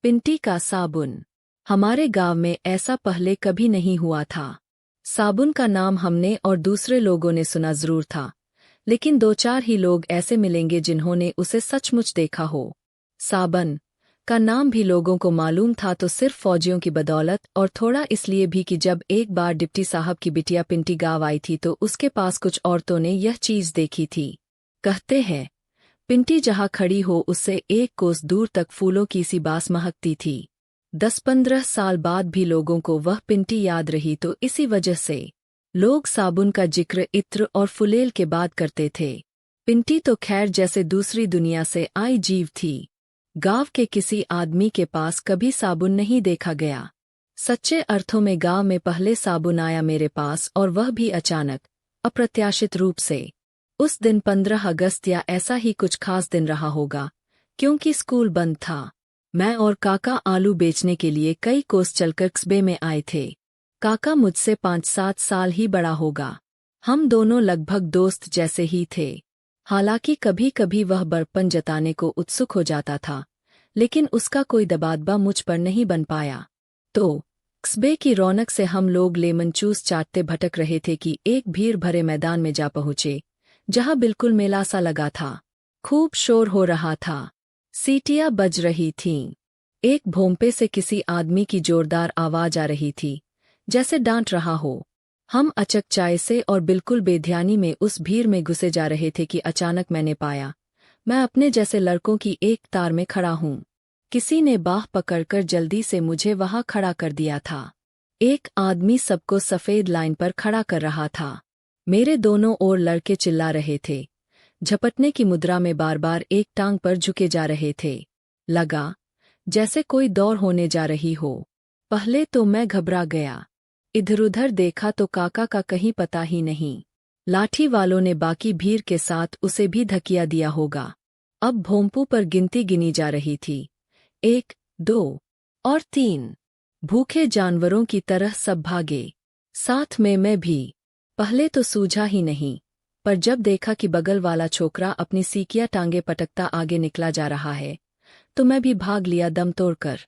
पिंटी का साबुन। हमारे गांव में ऐसा पहले कभी नहीं हुआ था। साबुन का नाम हमने और दूसरे लोगों ने सुना जरूर था, लेकिन दो चार ही लोग ऐसे मिलेंगे जिन्होंने उसे सचमुच देखा हो। साबन का नाम भी लोगों को मालूम था तो सिर्फ फौजियों की बदौलत, और थोड़ा इसलिए भी कि जब एक बार डिप्टी साहब की बिटिया पिंटी गाँव आई थी तो उसके पास कुछ औरतों ने यह चीज देखी थी। कहते हैं पिंटी जहाँ खड़ी हो उससे एक कोस दूर तक फूलों की सी बास महकती थी। 10-15 साल बाद भी लोगों को वह पिंटी याद रही तो इसी वजह से लोग साबुन का जिक्र इत्र और फुलेल के बाद करते थे। पिंटी तो खैर जैसे दूसरी दुनिया से आई जीव थी। गांव के किसी आदमी के पास कभी साबुन नहीं देखा गया। सच्चे अर्थों में गांव में पहले साबुन आया मेरे पास, और वह भी अचानक, अप्रत्याशित रूप से। उस दिन 15 अगस्त या ऐसा ही कुछ खास दिन रहा होगा, क्योंकि स्कूल बंद था। मैं और काका आलू बेचने के लिए कई कोस चलकर कस्बे में आए थे। काका मुझसे 5-7 साल ही बड़ा होगा। हम दोनों लगभग दोस्त जैसे ही थे। हालांकि कभी कभी वह बड़पन जताने को उत्सुक हो जाता था, लेकिन उसका कोई दबादबा मुझ पर नहीं बन पाया। तो कस्बे की रौनक से हम लोग लेमन जूस चाटते भटक रहे थे कि एक भीड़ भरे मैदान में जा पहुँचे, जहाँ बिल्कुल मेला सा लगा था। खूब शोर हो रहा था, सीटियाँ बज रही थीं। एक भोंपे से किसी आदमी की जोरदार आवाज आ रही थी, जैसे डांट रहा हो। हम अचकचाए से और बिल्कुल बेध्यानी में उस भीड़ में घुसे जा रहे थे कि अचानक मैंने पाया मैं अपने जैसे लड़कों की एक तार में खड़ा हूँ। किसी ने बाह पकड़कर जल्दी से मुझे वहां खड़ा कर दिया था। एक आदमी सबको सफेद लाइन पर खड़ा कर रहा था। मेरे दोनों ओर लड़के चिल्ला रहे थे, झपटने की मुद्रा में बार बार एक टांग पर झुके जा रहे थे। लगा जैसे कोई दौड़ होने जा रही हो। पहले तो मैं घबरा गया। इधर उधर देखा तो काका का कहीं पता ही नहीं। लाठी वालों ने बाकी भीड़ के साथ उसे भी धकिया दिया होगा। अब भोंपू पर गिनती गिनी जा रही थी, 1, 2 और 3। भूखे जानवरों की तरह सब भागे, साथ में मैं भी। पहले तो सूझा ही नहीं, पर जब देखा कि बगल वाला छोकरा अपनी सीकिया टांगे पटकता आगे निकला जा रहा है, तो मैं भी भाग लिया दम तोड़कर।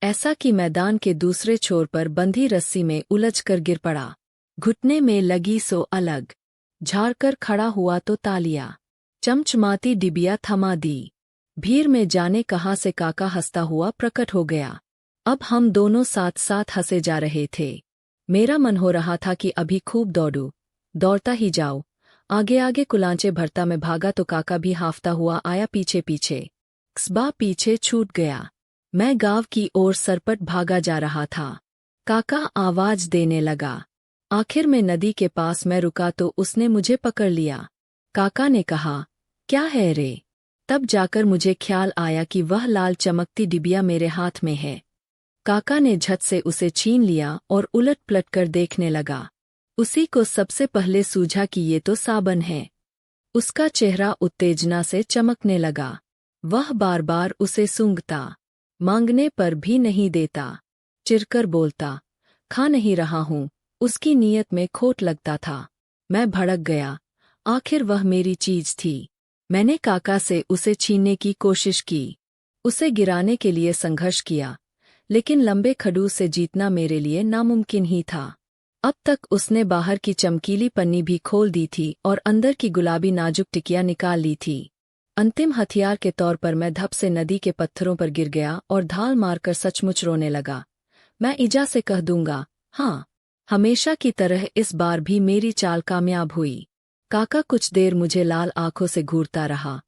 ऐसा कि मैदान के दूसरे छोर पर बंधी रस्सी में उलझकर गिर पड़ा। घुटने में लगी सो अलग। झाड़कर खड़ा हुआ तो तालियां, चमचमाती डिबिया थमा दी। भीड़ में जाने कहाँ से काका हंसता हुआ प्रकट हो गया। अब हम दोनों साथ साथ हंसे जा रहे थे। मेरा मन हो रहा था कि अभी खूब दौड़ूं, दौड़ता ही जाऊं। आगे आगे कुलांचे भरता मैं भागा तो काका भी हाफता हुआ आया पीछे पीछे। कस्बा पीछे छूट गया। मैं गांव की ओर सरपट भागा जा रहा था। काका आवाज देने लगा। आखिर में नदी के पास मैं रुका तो उसने मुझे पकड़ लिया। काका ने कहा, क्या है रे? तब जाकर मुझे ख्याल आया कि वह लाल चमकती डिबिया मेरे हाथ में है। काका ने झट से उसे छीन लिया और उलट पलट कर देखने लगा। उसी को सबसे पहले सूझा कि ये तो साबन है। उसका चेहरा उत्तेजना से चमकने लगा। वह बार बार उसे सूंघता, मांगने पर भी नहीं देता। चिरकर बोलता, खा नहीं रहा हूँ। उसकी नीयत में खोट लगता था। मैं भड़क गया। आखिर वह मेरी चीज थी। मैंने काका से उसे छीनने की कोशिश की, उसे गिराने के लिए संघर्ष किया, लेकिन लंबे खड़ूस से जीतना मेरे लिए नामुमकिन ही था। अब तक उसने बाहर की चमकीली पन्नी भी खोल दी थी और अंदर की गुलाबी नाजुक टिकिया निकाल ली थी। अंतिम हथियार के तौर पर मैं धप से नदी के पत्थरों पर गिर गया और ढाल मारकर सचमुच रोने लगा। मैं इजा से कह दूंगा, हाँ, हमेशा की तरह इस बार भी मेरी चाल कामयाब हुई। काका कुछ देर मुझे लाल आंखों से घूरता रहा,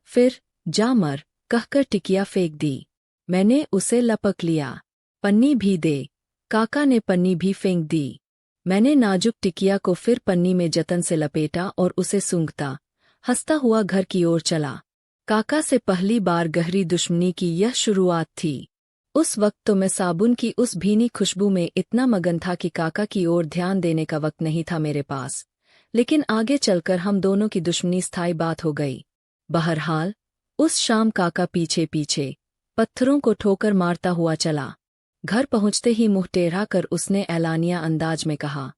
फिर जा मर कहकर टिकिया फेंक दी। मैंने उसे लपक लिया। पन्नी भी दे। काका ने पन्नी भी फेंक दी। मैंने नाजुक टिकिया को फिर पन्नी में जतन से लपेटा और उसे सूंघता, हंसता हुआ घर की ओर चला। काका से पहली बार गहरी दुश्मनी की यह शुरुआत थी। उस वक्त तो मैं साबुन की उस भीनी खुशबू में इतना मगन था कि काका की ओर ध्यान देने का वक्त नहीं था मेरे पास। लेकिन आगे चलकर हम दोनों की दुश्मनी स्थायी बात हो गई। बहरहाल उस शाम काका पीछे पीछे पत्थरों को ठोकर मारता हुआ चला। घर पहुंचते ही मुंह टेढ़ा कर उसने ऐलानिया अंदाज में कहा,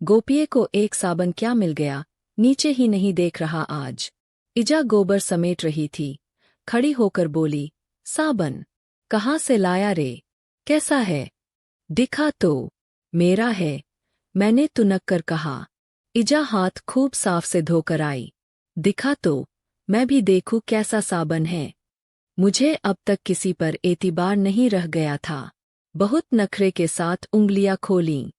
गोपिये को एक साबन क्या मिल गया, नीचे ही नहीं देख रहा आज। इजा गोबर समेट रही थी, खड़ी होकर बोली, साबन? कहाँ से लाया रे? कैसा है? दिखा तो। मेरा है, मैंने तुनक कर कहा। इजा हाथ खूब साफ से धोकर आई। दिखा तो, मैं भी देखूं कैसा साबन है। मुझे अब तक किसी पर एतबार नहीं रह गया था। बहुत नखरे के साथ उंगलियां खोलीं।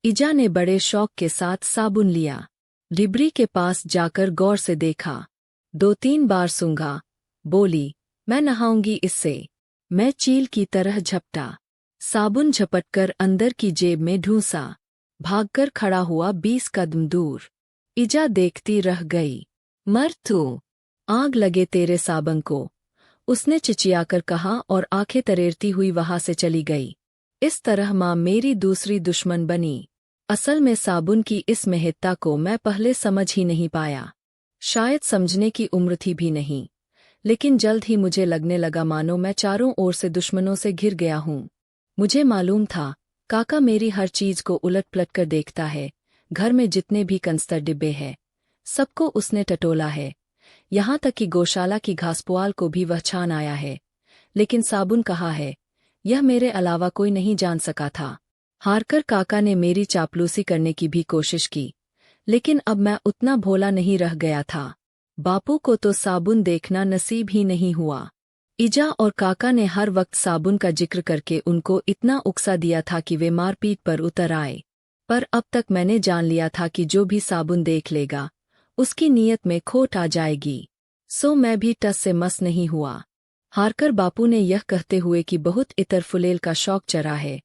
इजा ने बड़े शौक के साथ साबुन लिया। डिबरी के पास जाकर गौर से देखा। 2-3 बार सूंघा। बोली, मैं नहाऊंगी इससे। मैं चील की तरह झपटा। साबुन झपटकर अंदर की जेब में ढूंसा। भागकर खड़ा हुआ 20 कदम दूर। इजा देखती रह गई। मर तू, आग लगे तेरे साबन को, उसने चिचियाकर कहा और आंखें तरेरती हुई वहां से चली गई। इस तरह माँ मेरी दूसरी दुश्मन बनी। असल में साबुन की इस महत्ता को मैं पहले समझ ही नहीं पाया। शायद समझने की उम्र थी भी नहीं, लेकिन जल्द ही मुझे लगने लगा मानो मैं चारों ओर से दुश्मनों से घिर गया हूँ। मुझे मालूम था, काका मेरी हर चीज को उलट पलट कर देखता है। घर में जितने भी कंस्तर डिब्बे हैं, सबको उसने टटोला है। यहाँ तक कि गौशाला की घासपुआल को भी वह छान आया है। लेकिन साबुन कहाँ है, यह मेरे अलावा कोई नहीं जान सका था। हारकर काका ने मेरी चापलूसी करने की भी कोशिश की, लेकिन अब मैं उतना भोला नहीं रह गया था। बापू को तो साबुन देखना नसीब ही नहीं हुआ। इजा और काका ने हर वक्त साबुन का जिक्र करके उनको इतना उकसा दिया था कि वे मारपीट पर उतर आए। पर अब तक मैंने जान लिया था कि जो भी साबुन देख लेगा, उसकी नीयत में खोट आ जाएगी। सो मैं भी टस से मस नहीं हुआ। हारकर बापू ने यह कहते हुए कि बहुत इतर फुलेल का शौक चरा है,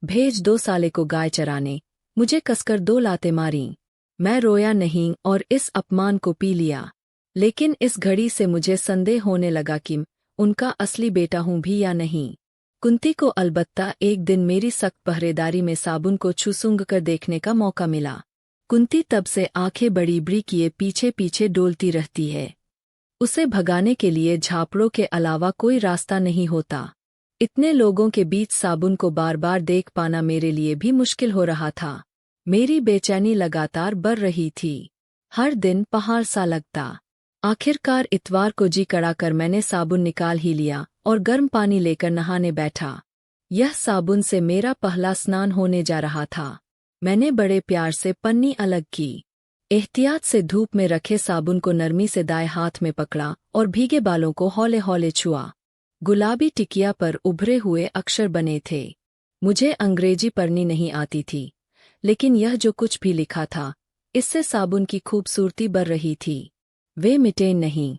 भेज 2 साले को गाय चराने, मुझे कसकर 2 लाते मारीं। मैं रोया नहीं और इस अपमान को पी लिया। लेकिन इस घड़ी से मुझे संदेह होने लगा कि उनका असली बेटा हूं भी या नहीं। कुंती को अलबत्ता एक दिन मेरी सख्त पहरेदारी में साबुन को छू-सूंघ कर देखने का मौका मिला। कुंती तब से आंखें बड़ी बड़ी किए पीछे पीछे डोलती रहती है। उसे भगाने के लिए झापड़ों के अलावा कोई रास्ता नहीं होता। इतने लोगों के बीच साबुन को बार बार देख पाना मेरे लिए भी मुश्किल हो रहा था। मेरी बेचैनी लगातार बढ़ रही थी। हर दिन पहाड़ सा लगता। आखिरकार इतवार को जी कड़ा कर मैंने साबुन निकाल ही लिया और गर्म पानी लेकर नहाने बैठा। यह साबुन से मेरा पहला स्नान होने जा रहा था। मैंने बड़े प्यार से पन्नी अलग की। एहतियात से धूप में रखे साबुन को नरमी से दाएं हाथ में पकड़ा और भीगे बालों को हौले हौले छुआ। गुलाबी टिकिया पर उभरे हुए अक्षर बने थे। मुझे अंग्रेजी पढ़नी नहीं आती थी, लेकिन यह जो कुछ भी लिखा था, इससे साबुन की खूबसूरती बढ़ रही थी। वे मिटे नहीं,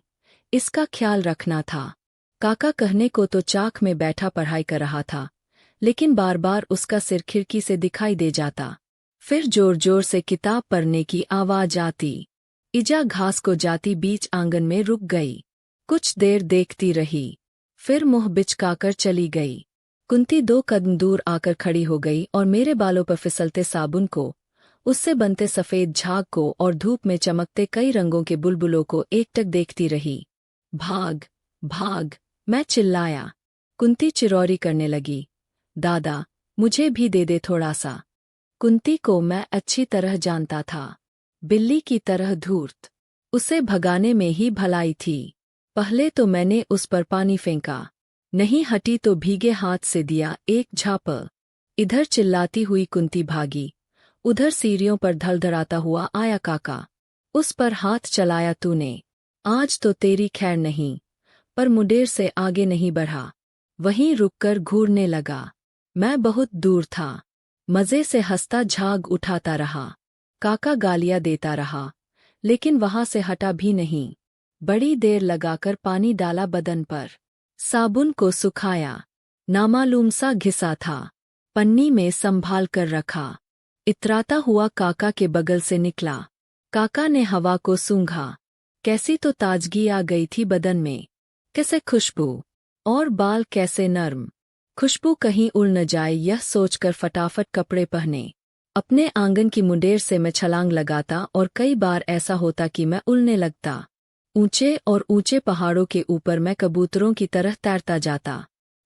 इसका ख्याल रखना था। काका कहने को तो चाक में बैठा पढ़ाई कर रहा था, लेकिन बार बार उसका सिर खिड़की से दिखाई दे जाता। फिर जोर जोर से किताब पढ़ने की आवाज आती। इजा घास को जाती बीच आंगन में रुक गई। कुछ देर देखती रही, फिर मुंह बिचकाकर चली गई। कुंती 2 कदम दूर आकर खड़ी हो गई और मेरे बालों पर फिसलते साबुन को, उससे बनते सफ़ेद झाग को और धूप में चमकते कई रंगों के बुलबुलों को एकटक देखती रही। भाग, भाग, मैं चिल्लाया। कुंती चिरौरी करने लगी। दादा, मुझे भी दे दे थोड़ा सा। कुंती को मैं अच्छी तरह जानता था। बिल्ली की तरह धूर्त। उसे भगाने में ही भलाई थी। पहले तो मैंने उस पर पानी फेंका। नहीं हटी तो भीगे हाथ से दिया एक झापड़। इधर चिल्लाती हुई कुंती भागी, उधर सीढ़ियों पर धड़धड़ाता हुआ आया काका। उस पर हाथ चलाया तूने, आज तो तेरी खैर नहीं। पर मुंडेर से आगे नहीं बढ़ा, वहीं रुककर घूरने लगा। मैं बहुत दूर था। मज़े से हंसता झाग उठाता रहा। काका गालियां देता रहा, लेकिन वहां से हटा भी नहीं। बड़ी देर लगाकर पानी डाला बदन पर, साबुन को सुखाया। नामालूम सा घिसा था, पन्नी में संभाल कर रखा। इतराता हुआ काका के बगल से निकला। काका ने हवा को सूंघा। कैसी तो ताजगी आ गई थी बदन में, कैसे खुशबू, और बाल कैसे नर्म। खुशबू कहीं उड़ न जाए यह सोचकर फटाफट कपड़े पहने। अपने आंगन की मुंडेर से मैं छलांग लगाता और कई बार ऐसा होता कि मैं उड़ने लगता। ऊंचे और ऊंचे पहाड़ों के ऊपर मैं कबूतरों की तरह तैरता जाता।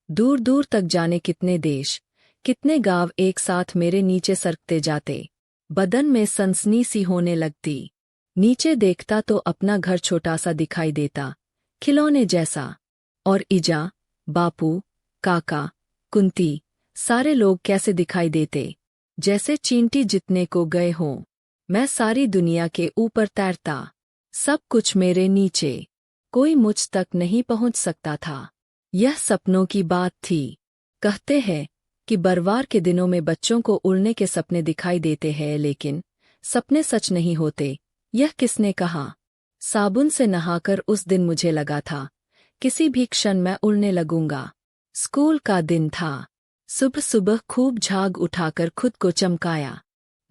दूर दूर तक जाने कितने देश, कितने गांव एक साथ मेरे नीचे सरकते जाते। बदन में सनसनी सी होने लगती। नीचे देखता तो अपना घर छोटा सा दिखाई देता, खिलौने जैसा। और इजा, बापू, काका, कुंती, सारे लोग कैसे दिखाई देते, जैसे चींटी जितने को गए हों। मैं सारी दुनिया के ऊपर तैरता, सब कुछ मेरे नीचे, कोई मुझ तक नहीं पहुंच सकता था। यह सपनों की बात थी। कहते हैं कि बरवार के दिनों में बच्चों को उड़ने के सपने दिखाई देते हैं, लेकिन सपने सच नहीं होते। यह किसने कहा? साबुन से नहाकर उस दिन मुझे लगा था किसी भी क्षण मैं उड़ने लगूंगा। स्कूल का दिन था। सुबह सुबह खूब झाग उठाकर खुद को चमकाया,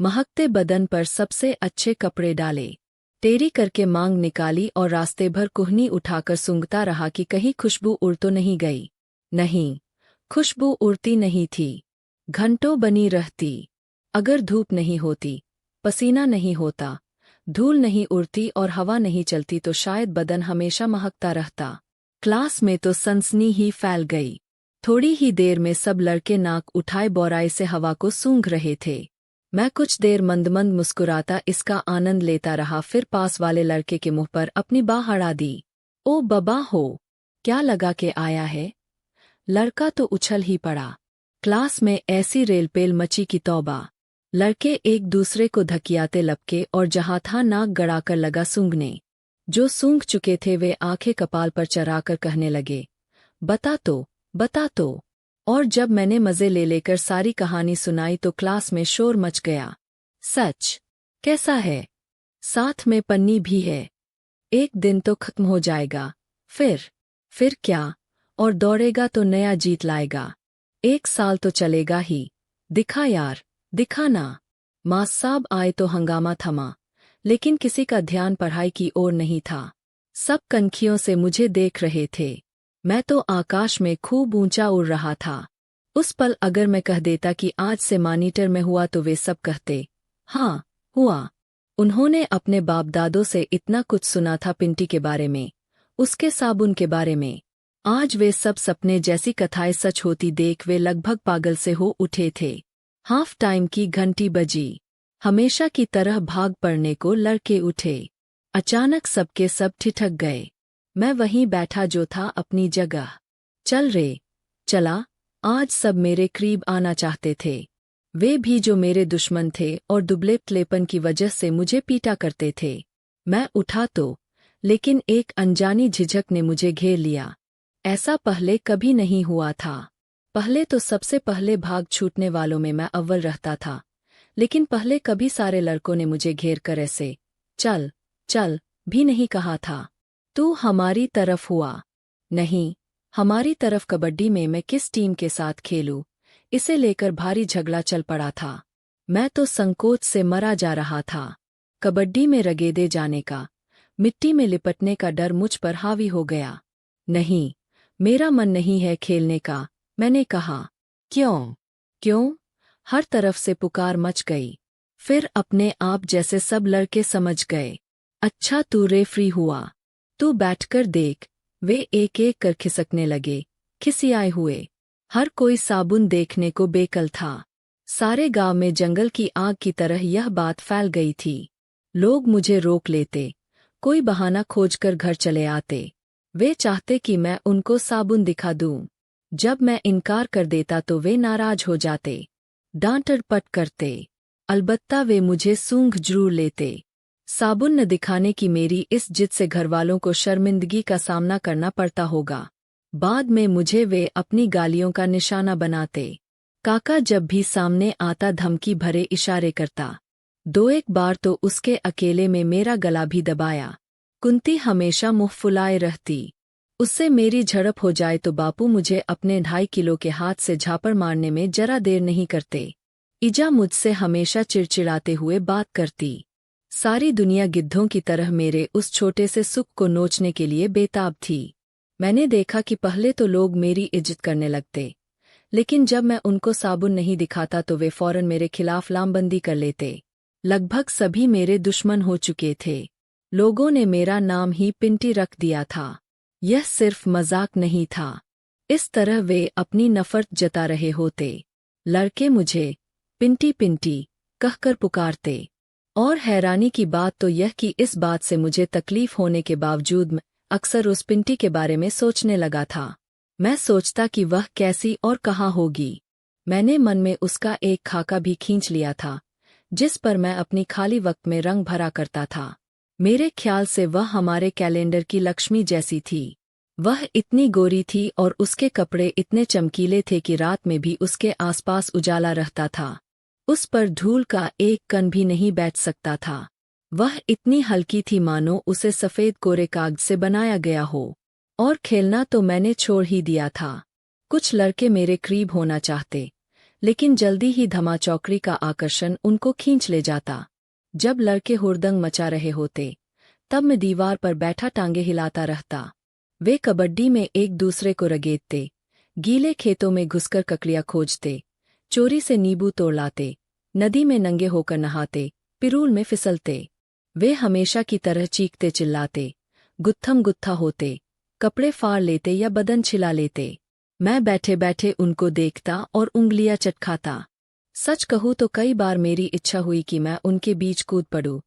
महकते बदन पर सबसे अच्छे कपड़े डाले, टेढ़ी करके मांग निकाली और रास्ते भर कुहनी उठाकर सूंघता रहा कि कहीं खुशबू उड़ तो नहीं गई। नहीं, खुशबू उड़ती नहीं थी, घंटों बनी रहती। अगर धूप नहीं होती, पसीना नहीं होता, धूल नहीं उड़ती और हवा नहीं चलती तो शायद बदन हमेशा महकता रहता। क्लास में तो सनसनी ही फैल गई। थोड़ी ही देर में सब लड़के नाक उठाए बौराई से हवा को सूंघ रहे थे। मैं कुछ देर मंद मंद मुस्कुराता इसका आनंद लेता रहा, फिर पास वाले लड़के के मुंह पर अपनी बाह अड़ा दी। ओ बबा हो, क्या लगा के आया है? लड़का तो उछल ही पड़ा। क्लास में ऐसी रेलपेल मची कि तौबा। लड़के एक दूसरे को धकियाते लपके और जहाँ था नाक गड़ाकर लगा सूंघने। जो सूंघ चुके थे वे आंखें कपाल पर चढ़ाकर कहने लगे, बता तो, बता तो। और जब मैंने मजे ले लेकर सारी कहानी सुनाई तो क्लास में शोर मच गया। सच? कैसा है? साथ में पन्नी भी है। एक दिन तो खत्म हो जाएगा, फिर क्या? और दौड़ेगा तो नया जीत लाएगा। 1 साल तो चलेगा ही। दिखा यार, दिखा ना। मास साहब आए तो हंगामा थमा, लेकिन किसी का ध्यान पढ़ाई की ओर नहीं था। सब कनखियों से मुझे देख रहे थे। मैं तो आकाश में खूब ऊंचा उड़ रहा था। उस पल अगर मैं कह देता कि आज से मॉनिटर में हुआ तो वे सब कहते, हाँ, हुआ। उन्होंने अपने बाप दादों से इतना कुछ सुना था पिंटी के बारे में, उसके साबुन के बारे में। आज वे सब सपने जैसी कथाएं सच होती देख वे लगभग पागल से हो उठे थे। हाफ टाइम की घंटी बजी। हमेशा की तरह भाग पड़ने को लड़के उठे। अचानक सबके सब ठिठक गए। मैं वहीं बैठा जो था अपनी जगह। चल रे, चला। आज सब मेरे करीब आना चाहते थे। वे भी जो मेरे दुश्मन थे और दुबले पतलेपन की वजह से मुझे पीटा करते थे। मैं उठा तो, लेकिन एक अनजानी झिझक ने मुझे घेर लिया। ऐसा पहले कभी नहीं हुआ था। पहले तो सबसे पहले भाग छूटने वालों में मैं अव्वल रहता था, लेकिन पहले कभी सारे लड़कों ने मुझे घेर कर ऐसे चल चल भी नहीं कहा था। तू हमारी तरफ हुआ। नहीं, हमारी तरफ कबड्डी में मैं किस टीम के साथ खेलूं, इसे लेकर भारी झगड़ा चल पड़ा था। मैं तो संकोच से मरा जा रहा था। कबड्डी में रगेदे जाने का, मिट्टी में लिपटने का डर मुझ पर हावी हो गया। नहीं, मेरा मन नहीं है खेलने का, मैंने कहा। क्यों? क्यों? हर तरफ से पुकार मच गई। फिर अपने आप जैसे सब लड़के समझ गए। अच्छा तू रेफरी हुआ, तू बैठकर देख। वे एक एक कर खिसकने लगे, खिसियाए हुए। हर कोई साबुन देखने को बेकल था। सारे गांव में जंगल की आग की तरह यह बात फैल गई थी। लोग मुझे रोक लेते, कोई बहाना खोजकर घर चले आते। वे चाहते कि मैं उनको साबुन दिखा दूं। जब मैं इनकार कर देता तो वे नाराज हो जाते, डांट-डपट करते। अलबत्ता वे मुझे सूंघ जरूर लेते। साबुन न दिखाने की मेरी इस जिद से घरवालों को शर्मिंदगी का सामना करना पड़ता होगा। बाद में मुझे वे अपनी गालियों का निशाना बनाते। काका जब भी सामने आता धमकी भरे इशारे करता। 2-1 बार तो उसके अकेले में मेरा गला भी दबाया। कुंती हमेशा मुँह फुलाए रहती। उससे मेरी झड़प हो जाए तो बापू मुझे अपने 2.5 किलो के हाथ से झापड़ मारने में जरा देर नहीं करते। ईजा मुझसे हमेशा चिड़चिड़ाते हुए बात करती। सारी दुनिया गिद्धों की तरह मेरे उस छोटे से सुख को नोचने के लिए बेताब थी। मैंने देखा कि पहले तो लोग मेरी इज्जत करने लगते, लेकिन जब मैं उनको साबुन नहीं दिखाता तो वे फौरन मेरे खिलाफ लामबंदी कर लेते। लगभग सभी मेरे दुश्मन हो चुके थे। लोगों ने मेरा नाम ही पिंटी रख दिया था। यह सिर्फ मजाक नहीं था। इस तरह वे अपनी नफरत जता रहे होते। लड़के मुझे पिंटी पिंटी कहकर पुकारते। और हैरानी की बात तो यह कि इस बात से मुझे तकलीफ होने के बावजूद मैं अक्सर उस पिंटी के बारे में सोचने लगा था। मैं सोचता कि वह कैसी और कहाँ होगी। मैंने मन में उसका एक खाका भी खींच लिया था, जिस पर मैं अपनी खाली वक्त में रंग भरा करता था। मेरे ख्याल से वह हमारे कैलेंडर की लक्ष्मी जैसी थी। वह इतनी गोरी थी और उसके कपड़े इतने चमकीले थे कि रात में भी उसके आसपास उजाला रहता था। उस पर धूल का एक कण भी नहीं बैठ सकता था। वह इतनी हल्की थी मानो उसे सफ़ेद कोरे कागज से बनाया गया हो। और खेलना तो मैंने छोड़ ही दिया था। कुछ लड़के मेरे करीब होना चाहते, लेकिन जल्दी ही धमाचौकड़ी का आकर्षण उनको खींच ले जाता। जब लड़के हुड़दंग मचा रहे होते, तब मैं दीवार पर बैठा टांगे हिलाता रहता। वे कबड्डी में एक दूसरे को रगेदते, गीले खेतों में घुसकर ककड़ियाँ खोजते, चोरी से नींबू तोड़ लाते, नदी में नंगे होकर नहाते, पिरूल में फिसलते। वे हमेशा की तरह चीखते चिल्लाते, गुत्थम गुत्था होते, कपड़े फाड़ लेते या बदन छिला लेते। मैं बैठे बैठे उनको देखता और उंगलियां चटखाता। सच कहूँ तो कई बार मेरी इच्छा हुई कि मैं उनके बीच कूद पड़ूं।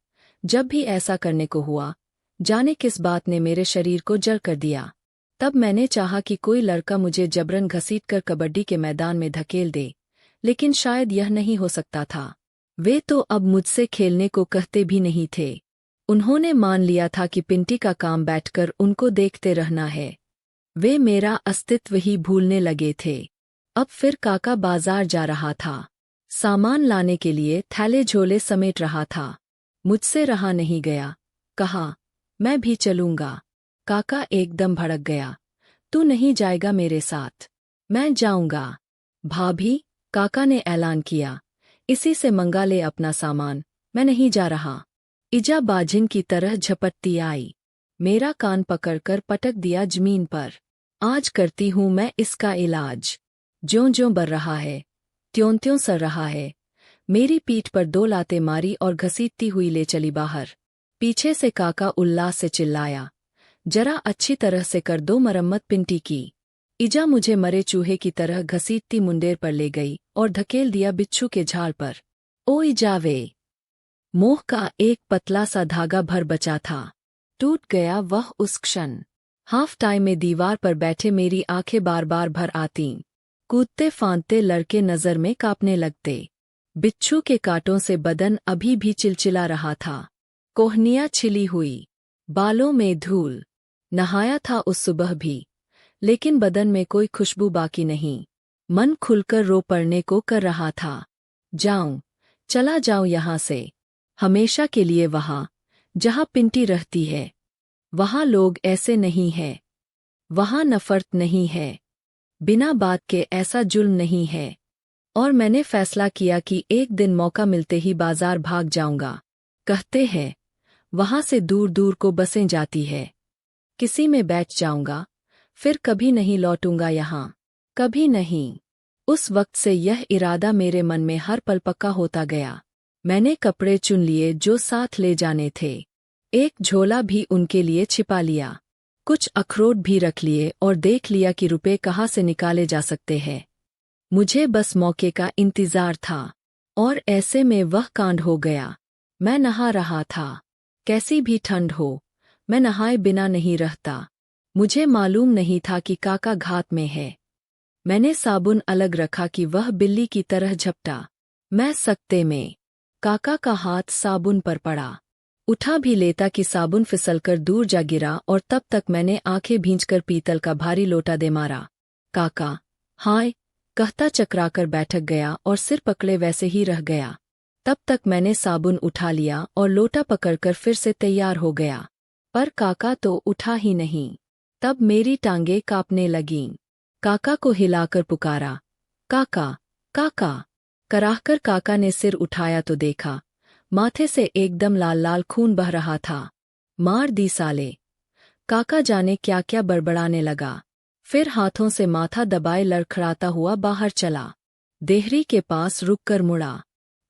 जब भी ऐसा करने को हुआ, जाने किस बात ने मेरे शरीर को जड़ कर दिया। तब मैंने चाहा कि कोई लड़का मुझे जबरन घसीटकर कबड्डी के मैदान में धकेल दे, लेकिन शायद यह नहीं हो सकता था। वे तो अब मुझसे खेलने को कहते भी नहीं थे। उन्होंने मान लिया था कि पिंटी का काम बैठकर उनको देखते रहना है। वे मेरा अस्तित्व ही भूलने लगे थे। अब फिर काका बाजार जा रहा था। सामान लाने के लिए थैले झोले समेट रहा था। मुझसे रहा नहीं गया। कहा, मैं भी चलूंगा। काका एकदम भड़क गया। तू नहीं जाएगा मेरे साथ? मैं जाऊंगा। भाभी, काका ने ऐलान किया, इसी से मंगा ले अपना सामान। मैं नहीं जा रहा। इजा बाजिन की तरह झपटती आई। मेरा कान पकड़कर पटक दिया जमीन पर। आज करती हूं मैं इसका इलाज। ज्यों-ज्यों बढ़ रहा है, त्यों-त्यों सर रहा है। मेरी पीठ पर 2 लातें मारी और घसीटती हुई ले चली बाहर। पीछे से काका उल्लास से चिल्लाया, जरा अच्छी तरह से कर दो मरम्मत पिंटी की। इजा मुझे मरे चूहे की तरह घसीटती मुंडेर पर ले गई और धकेल दिया बिच्छू के झाड़ पर। ओ इजावे! मोह का एक पतला सा धागा भर बचा था। टूट गया वह उस क्षण। हाफ टाइम में दीवार पर बैठे मेरी आंखें बार बार भर आतीं। कूदते फांदते लड़के नज़र में कांपने लगते। बिच्छू के कांटों से बदन अभी भी चिलचिला रहा था। कोहनियाँ छिली हुई, बालों में धूल। नहाया था उस सुबह भी, लेकिन बदन में कोई खुशबू बाकी नहीं। मन खुलकर रो पड़ने को कर रहा था। जाऊं, चला जाऊं यहाँ से, हमेशा के लिए वहाँ, जहाँ पिंटी रहती है। वहाँ लोग ऐसे नहीं हैं। वहाँ नफरत नहीं है। बिना बात के ऐसा जुल्म नहीं है। और मैंने फैसला किया कि एक दिन मौका मिलते ही बाजार भाग जाऊंगा। कहते हैं, वहाँ से दूर दूर को बसें जाती है। किसी में बैठ जाऊंगा, फिर कभी नहीं लौटूंगा यहाँ। कभी नहीं। उस वक्त से यह इरादा मेरे मन में हर पल पक्का होता गया। मैंने कपड़े चुन लिए जो साथ ले जाने थे। एक झोला भी उनके लिए छिपा लिया। कुछ अखरोट भी रख लिए और देख लिया कि रुपए कहाँ से निकाले जा सकते हैं। मुझे बस मौके का इंतजार था। और ऐसे में वह कांड हो गया। मैं नहा रहा था। कैसी भी ठंड हो, मैं नहाए बिना नहीं रहता। मुझे मालूम नहीं था कि काका घात में है। मैंने साबुन अलग रखा कि वह बिल्ली की तरह झपटा। मैं सकते में। काका का हाथ साबुन पर पड़ा। उठा भी लेता कि साबुन फिसलकर दूर जा गिरा और तब तक मैंने आंखें भींचकर पीतल का भारी लोटा दे मारा। काका, हाय, कहता चकराकर बैठक गया और सिर पकड़े वैसे ही रह गया। तब तक मैंने साबुन उठा लिया और लोटा पकड़कर फिर से तैयार हो गया। पर काका तो उठा ही नहीं। तब मेरी टांगें कांपने लगीं। काका को हिलाकर पुकारा, काका, काका। कराहकर काका ने सिर उठाया तो देखा, माथे से एकदम लाल लाल खून बह रहा था। मार दी साले। काका जाने क्या क्या बड़बड़ाने लगा। फिर हाथों से माथा दबाए लड़खड़ाता हुआ बाहर चला। देहरी के पास रुककर मुड़ा।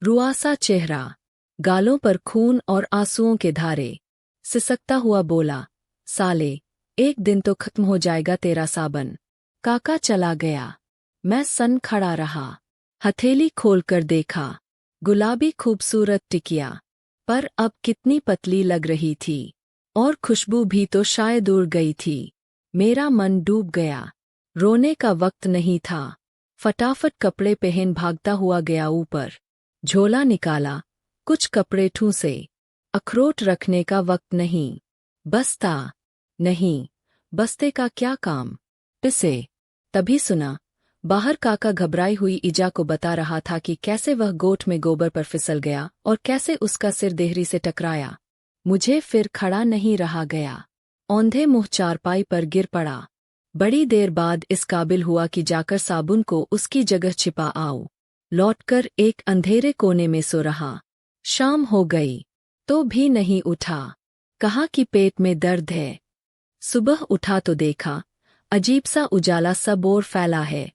रुआसा चेहरा, गालों पर खून और आंसुओं के धारे। सिसकता हुआ बोला, साले, एक दिन तो खत्म हो जाएगा तेरा साबन। काका चला गया। मैं सन खड़ा रहा। हथेली खोलकर देखा, गुलाबी खूबसूरत टिकिया, पर अब कितनी पतली लग रही थी। और खुशबू भी तो शायद उड़ गई थी। मेरा मन डूब गया। रोने का वक्त नहीं था। फटाफट कपड़े पहन भागता हुआ गया ऊपर। झोला निकाला, कुछ कपड़े ठूंसे। अखरोट रखने का वक्त नहीं। बस्ता नहीं, बस्ते का क्या काम। पिसे। तभी सुना, बाहर काका घबराई हुई इजा को बता रहा था कि कैसे वह गोठ में गोबर पर फिसल गया और कैसे उसका सिर देहरी से टकराया। मुझे फिर खड़ा नहीं रहा गया। औंधे मुंह चारपाई पर गिर पड़ा। बड़ी देर बाद इस काबिल हुआ कि जाकर साबुन को उसकी जगह छिपा आऊं। लौटकर एक अंधेरे कोने में सो रहा। शाम हो गई तो भी नहीं उठा। कहा कि पेट में दर्द है। सुबह उठा तो देखा, अजीब सा उजाला सब ओर फैला है।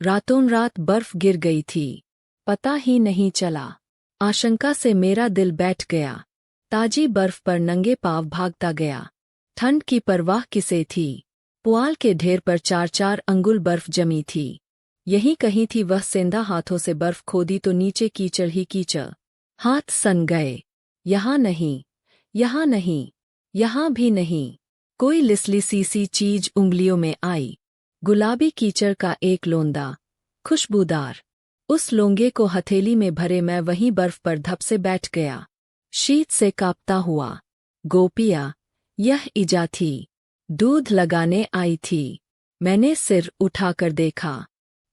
रातों रात बर्फ गिर गई थी, पता ही नहीं चला। आशंका से मेरा दिल बैठ गया। ताजी बर्फ पर नंगे पांव भागता गया। ठंड की परवाह किसे थी। पुआल के ढेर पर 4-4 अंगुल बर्फ जमी थी। यहीं कहीं थी वह सेंधा हाथों से बर्फ खोदी तो नीचे कीचड़ ही कीचड़। हाथ सन गए। यहाँ नहीं, यहाँ नहीं, यहाँ भी नहीं। कोई लिसली सी चीज उंगलियों में आई। गुलाबी कीचड़ का एक लोंदा, खुशबूदार। उस लोंगे को हथेली में भरे मैं वहीं बर्फ पर धप से बैठ गया, शीत से कांपता हुआ। गोपिया, यह इजा थी। दूध लगाने आई थी। मैंने सिर उठाकर देखा।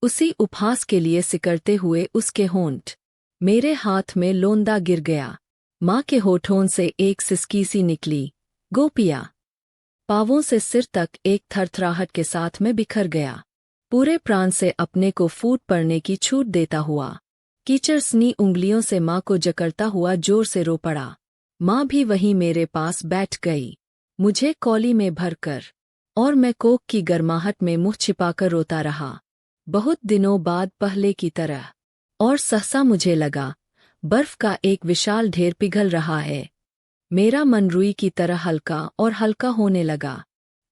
उसी उपहास के लिए सिकड़ते हुए उसके होंठ। मेरे हाथ में लोंदा गिर गया। माँ के होठों से एक सिसकी सी निकली, गोपिया। पांवों से सिर तक एक थरथराहट के साथ में बिखर गया। पूरे प्राण से अपने को फूट पड़ने की छूट देता हुआ कीचड़ सनी उंगलियों से माँ को जकड़ता हुआ जोर से रो पड़ा। माँ भी वहीं मेरे पास बैठ गई, मुझे कौली में भरकर, और मैं कोक की गर्माहट में मुंह छिपाकर रोता रहा। बहुत दिनों बाद पहले की तरह। और सहसा मुझे लगा, बर्फ का एक विशाल ढेर पिघल रहा है। मेरा मन रुई की तरह हल्का और हल्का होने लगा।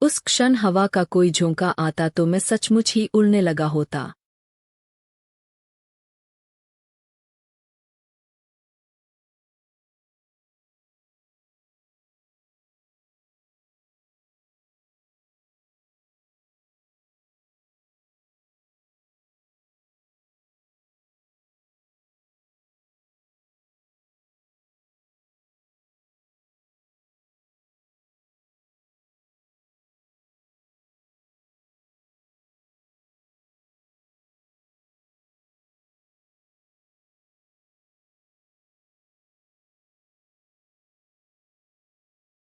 उस क्षण हवा का कोई झोंका आता तो मैं सचमुच ही उड़ने लगा होता।